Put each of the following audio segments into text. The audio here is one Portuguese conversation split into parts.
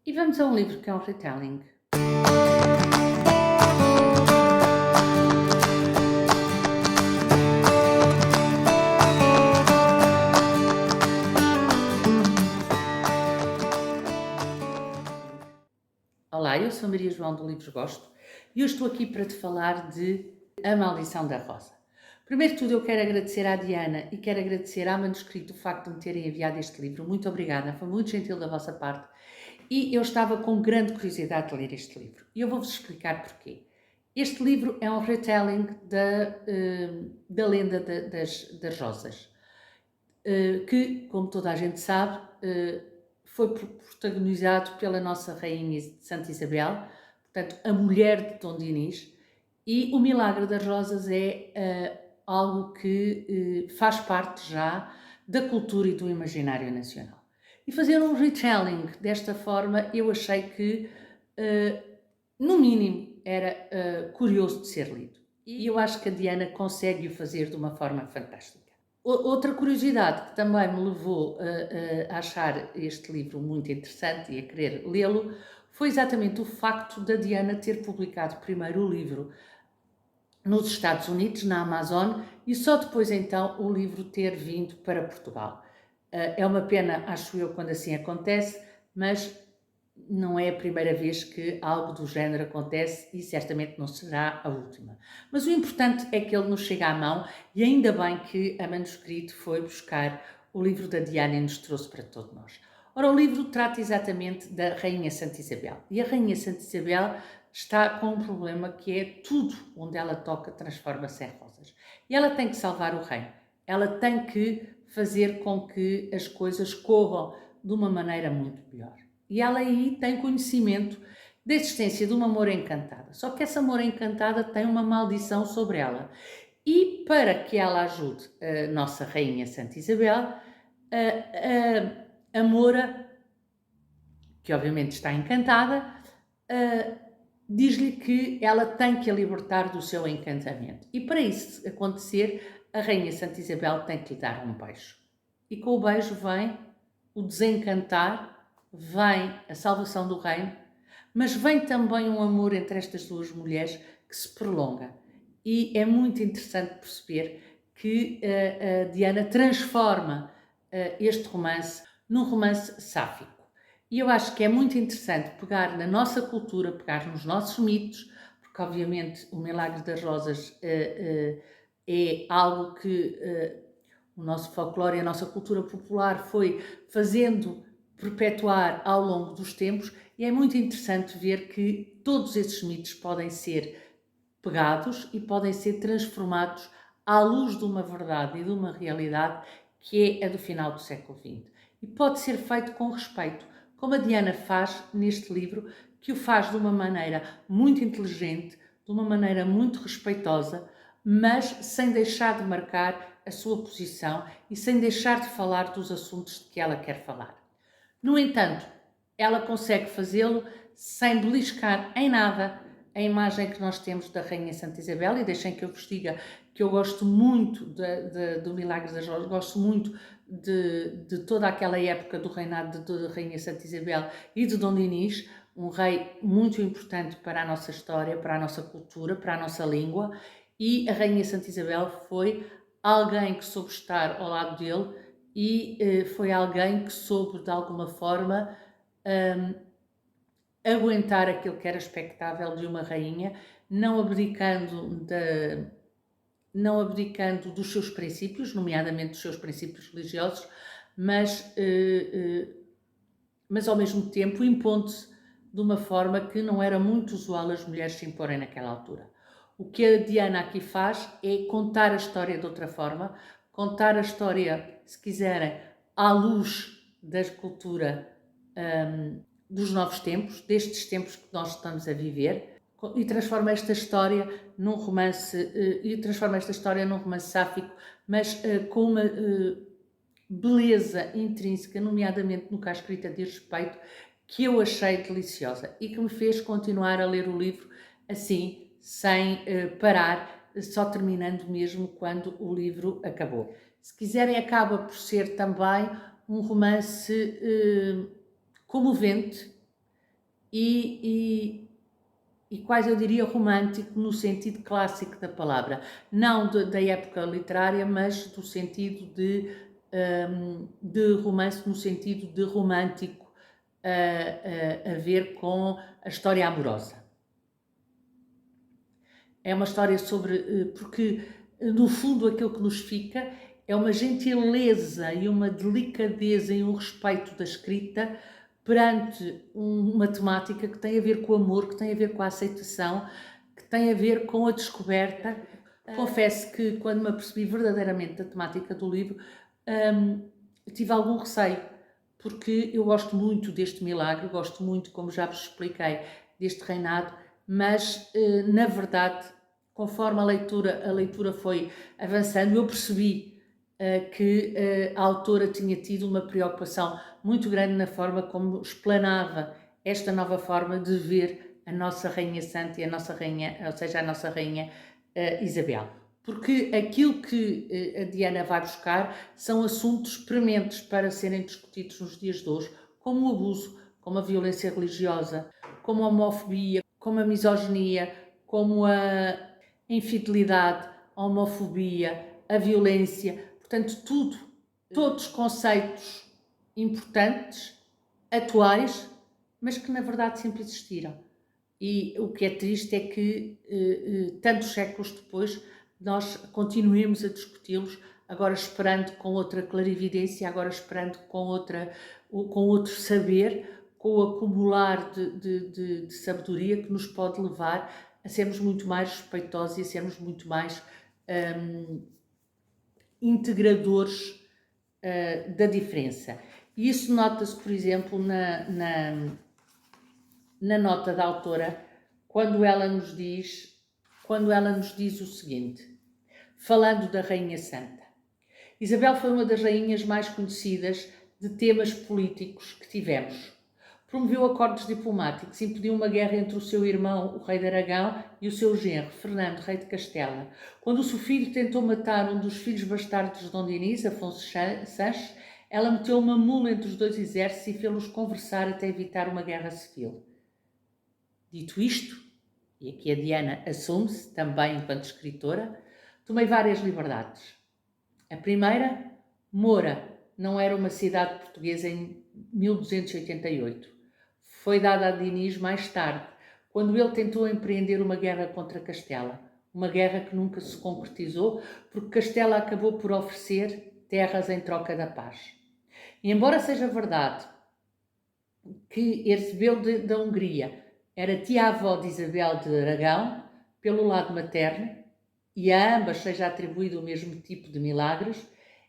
E vamos a um livro que é um retelling. Olá, eu sou Maria João do Livros Gosto e eu estou aqui para te falar de A Maldição da Rosa. Primeiro de tudo, eu quero agradecer à Diana e quero agradecer à Manuscrito o facto de me terem enviado este livro. Muito obrigada, foi muito gentil da vossa parte e eu estava com grande curiosidade de ler este livro. E eu vou-vos explicar porquê. Este livro é um retelling da lenda das rosas, que, como toda a gente sabe, foi protagonizado pela nossa rainha Santa Isabel, portanto, a mulher de Dom Dinis, e o Milagre das Rosas é algo que faz parte já da cultura e do imaginário nacional. E fazer um retelling desta forma, eu achei que, no mínimo, era curioso de ser lido. E eu acho que a Diana consegue o fazer de uma forma fantástica. Outra curiosidade que também me levou a achar este livro muito interessante e a querer lê-lo foi exatamente o facto da Diana ter publicado primeiro o livro nos Estados Unidos, na Amazon, e só depois então o livro ter vindo para Portugal. É uma pena, acho eu, quando assim acontece, mas não é a primeira vez que algo do género acontece e certamente não será a última. Mas o importante é que ele nos chega à mão e ainda bem que a Manuscrito foi buscar o livro da Diana e nos trouxe para todos nós. Ora, o livro trata exatamente da Rainha Santa Isabel. E a Rainha Santa Isabel está com um problema que é tudo onde ela toca transforma-se em rosas. E ela tem que salvar o reino. Ela tem que fazer com que as coisas corram de uma maneira muito melhor. E ela aí tem conhecimento da existência de uma moura encantada. Só que essa moura encantada tem uma maldição sobre ela. E para que ela ajude a nossa Rainha Santa Isabel, a moura, que obviamente está encantada, diz-lhe que ela tem que a libertar do seu encantamento. E para isso acontecer, a Rainha Santa Isabel tem que lhe dar um beijo. E com o beijo vem o desencantar, vem a salvação do reino, mas vem também um amor entre estas duas mulheres que se prolonga. E é muito interessante perceber que a Diana transforma este romance num romance sáfico. E eu acho que é muito interessante pegar na nossa cultura, pegar nos nossos mitos, porque obviamente o Milagre das Rosas é algo que o nosso folclore e a nossa cultura popular foi fazendo perpetuar ao longo dos tempos, e é muito interessante ver que todos esses mitos podem ser pegados e podem ser transformados à luz de uma verdade e de uma realidade que é a do final do século XX. E pode ser feito com respeito, como a Diana faz neste livro, que o faz de uma maneira muito inteligente, de uma maneira muito respeitosa, mas sem deixar de marcar a sua posição e sem deixar de falar dos assuntos de que ela quer falar. No entanto, ela consegue fazê-lo sem beliscar em nada a imagem que nós temos da Rainha Santa Isabel, e deixem que eu vos diga que eu gosto muito do Milagre das Rosas, gosto muito de toda aquela época do reinado da Rainha Santa Isabel e de Dom Dinis, um rei muito importante para a nossa história, para a nossa cultura, para a nossa língua, e a Rainha Santa Isabel foi alguém que soube estar ao lado dele e foi alguém que soube de alguma forma aguentar aquilo que era expectável de uma rainha, não abdicando dos seus princípios, nomeadamente dos seus princípios religiosos, mas ao mesmo tempo impondo-se de uma forma que não era muito usual as mulheres se imporem naquela altura. O que a Diana aqui faz é contar a história de outra forma, contar a história, se quiserem, à luz da cultura dos novos tempos, destes tempos que nós estamos a viver, e transforma esta história num romance, sáfico, mas com uma beleza intrínseca, nomeadamente no que a escrita diz respeito, que eu achei deliciosa e que me fez continuar a ler o livro assim, sem parar, só terminando mesmo quando o livro acabou. Se quiserem, acaba por ser também um romance comovente, e quase eu diria romântico no sentido clássico da palavra, não da época literária, mas do sentido de romance no sentido de romântico, a ver com a história amorosa. É uma história sobre, porque no fundo aquilo que nos fica é uma gentileza e uma delicadeza e um respeito da escrita perante uma temática que tem a ver com o amor, que tem a ver com a aceitação, que tem a ver com a descoberta. Confesso que quando me apercebi verdadeiramente da temática do livro, tive algum receio, porque eu gosto muito deste milagre, gosto muito, como já vos expliquei, deste reinado, mas na verdade, conforme a leitura foi avançando, eu percebi que a autora tinha tido uma preocupação muito grande na forma como explanava esta nova forma de ver a nossa Rainha Santa e a nossa Rainha, ou seja, a nossa Rainha Isabel. Porque aquilo que a Diana vai buscar são assuntos prementes para serem discutidos nos dias de hoje, como o abuso, como a violência religiosa, como a homofobia, como a misoginia, como a infidelidade, a homofobia, a violência. Portanto, todos conceitos importantes, atuais, mas que na verdade sempre existiram. E o que é triste é que, tantos séculos depois, nós continuemos a discuti-los, agora esperando com outra clarividência, agora esperando com outro saber, com o acumular de sabedoria que nos pode levar a sermos muito mais respeitosos e a sermos muito mais integradores da diferença. E isso nota-se, por exemplo, na nota da autora, quando ela nos diz o seguinte, falando da Rainha Santa. Isabel foi uma das rainhas mais conhecidas de temas políticos que tivemos. Promoveu acordos diplomáticos, impediu uma guerra entre o seu irmão, o rei de Aragão, e o seu genro, Fernando, rei de Castela. Quando o seu filho tentou matar um dos filhos bastardos de Dom Dinis, Afonso Sanches, ela meteu uma mula entre os dois exércitos e fê-los conversar até evitar uma guerra civil. Dito isto, e aqui a Diana assume-se também enquanto escritora, tomei várias liberdades. A primeira, Moura não era uma cidade portuguesa em 1288. Foi dada a Dinis mais tarde, quando ele tentou empreender uma guerra contra Castela. Uma guerra que nunca se concretizou, porque Castela acabou por oferecer terras em troca da paz. E embora seja verdade que Erzébel da Hungria era tia-avó de Isabel de Aragão, pelo lado materno, e a ambas seja atribuído o mesmo tipo de milagres,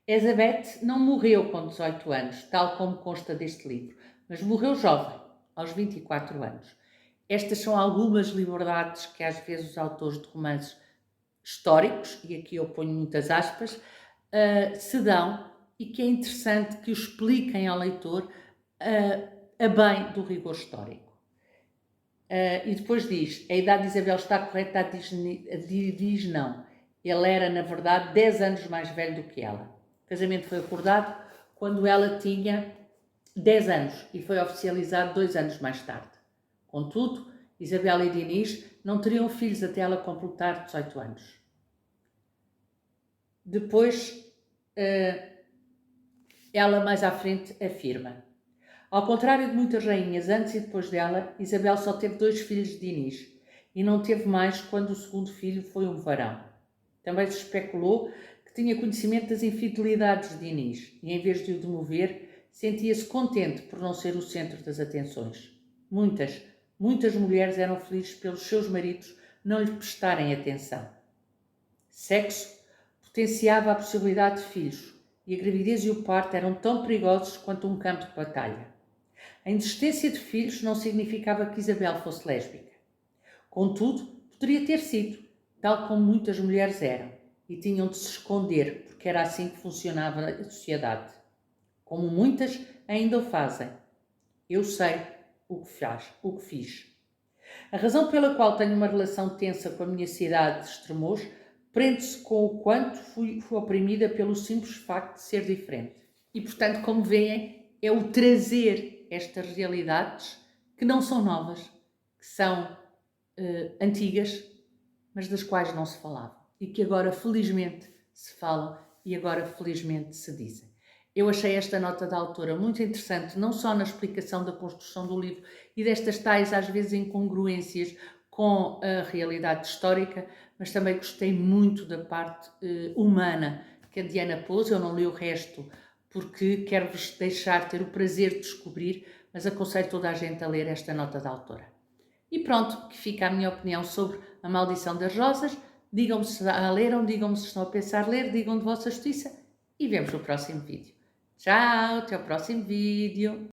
Elizabeth não morreu com 18 anos, tal como consta deste livro, mas morreu jovem, aos 24 anos. Estas são algumas liberdades que às vezes os autores de romances históricos, e aqui eu ponho muitas aspas, se dão, e que é interessante que o expliquem ao leitor a bem do rigor histórico. E depois diz, a idade de Isabel está correta? Diz não. Ele era, na verdade, 10 anos mais velho do que ela. O casamento foi acordado quando ela tinha 10 anos e foi oficializado 2 anos mais tarde. Contudo, Isabel e Dinis não teriam filhos até ela completar 18 anos. Depois, ela mais à frente afirma: ao contrário de muitas rainhas antes e depois dela, Isabel só teve 2 filhos de Dinis e não teve mais quando o segundo filho foi um varão. Também se especulou que tinha conhecimento das infidelidades de Dinis e, em vez de o demover, sentia-se contente por não ser o centro das atenções. Muitas mulheres eram felizes pelos seus maridos não lhe prestarem atenção. Sexo potenciava a possibilidade de filhos e a gravidez e o parto eram tão perigosos quanto um campo de batalha. A inexistência de filhos não significava que Isabel fosse lésbica. Contudo, poderia ter sido, tal como muitas mulheres eram, e tinham de se esconder, porque era assim que funcionava a sociedade. Como muitas ainda o fazem. Eu sei o que fiz. A razão pela qual tenho uma relação tensa com a minha cidade de Estremoz prende-se com o quanto fui oprimida pelo simples facto de ser diferente. E, portanto, como veem, é o trazer estas realidades que não são novas, que são antigas, mas das quais não se falava e que agora felizmente se falam e agora felizmente se dizem. Eu achei esta nota da autora muito interessante, não só na explicação da construção do livro e destas tais, às vezes, incongruências com a realidade histórica, mas também gostei muito da parte humana que a Diana pôs. Eu não li o resto porque quero-vos deixar ter o prazer de descobrir, mas aconselho toda a gente a ler esta nota da autora. E pronto, que fica a minha opinião sobre A Maldição das Rosas. Digam-me se a leram, digam-me se estão a pensar ler, digam de vossa justiça e vemos no próximo vídeo. Tchau, até o próximo vídeo.